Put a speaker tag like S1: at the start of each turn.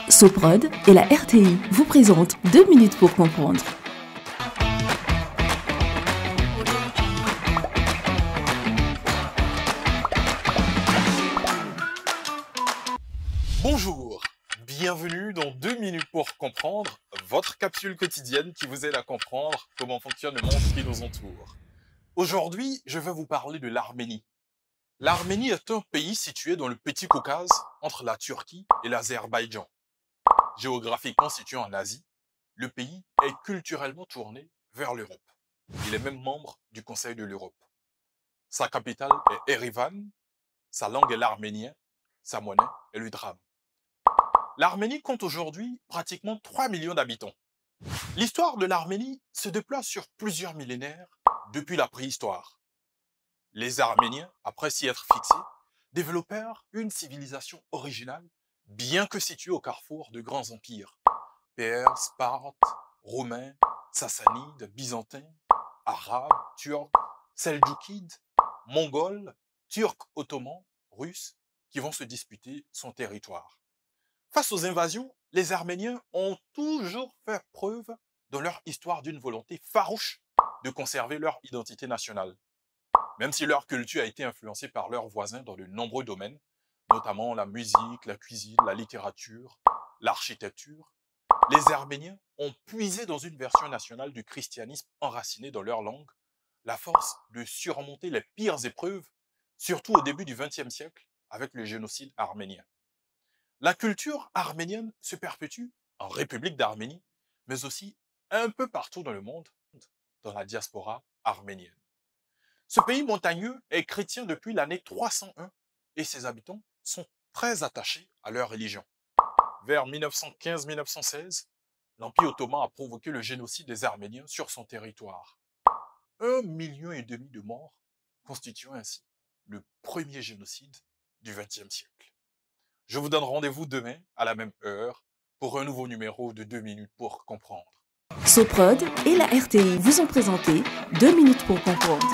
S1: Soprod et la RTI vous présentent 2 minutes pour comprendre.
S2: Bonjour, bienvenue dans 2 minutes pour comprendre, votre capsule quotidienne qui vous aide à comprendre comment fonctionne le monde qui nous entoure. Aujourd'hui, je vais vous parler de l'Arménie. L'Arménie est un pays situé dans le Petit Caucase, entre la Turquie et l'Azerbaïdjan. Géographiquement situé en Asie, le pays est culturellement tourné vers l'Europe. Il est même membre du Conseil de l'Europe. Sa capitale est Erevan, sa langue est l'arménien, sa monnaie est le drame. L'Arménie compte aujourd'hui pratiquement 3 millions d'habitants. L'histoire de l'Arménie se déploie sur plusieurs millénaires depuis la préhistoire. Les Arméniens, après s'y être fixés, développèrent une civilisation originale, bien que située au carrefour de grands empires. Perses, Parthes, Romains, Sassanides, Byzantins, Arabes, Turcs, Seldjoukides, Mongols, Turcs ottomans, Russes, qui vont se disputer son territoire. Face aux invasions, les Arméniens ont toujours fait preuve dans leur histoire d'une volonté farouche de conserver leur identité nationale. Même si leur culture a été influencée par leurs voisins dans de nombreux domaines, notamment la musique, la cuisine, la littérature, l'architecture, les Arméniens ont puisé dans une version nationale du christianisme enraciné dans leur langue la force de surmonter les pires épreuves, surtout au début du XXe siècle, avec le génocide arménien. La culture arménienne se perpétue en République d'Arménie, mais aussi un peu partout dans le monde, dans la diaspora arménienne. Ce pays montagneux est chrétien depuis l'année 301 et ses habitants sont très attachés à leur religion. Vers 1915-1916, l'Empire ottoman a provoqué le génocide des Arméniens sur son territoire. 1,5 million de morts, constituant ainsi le premier génocide du XXe siècle. Je vous donne rendez-vous demain à la même heure pour un nouveau numéro de 2 minutes pour comprendre.
S1: Soprod et la RTI vous ont présenté 2 minutes pour comprendre.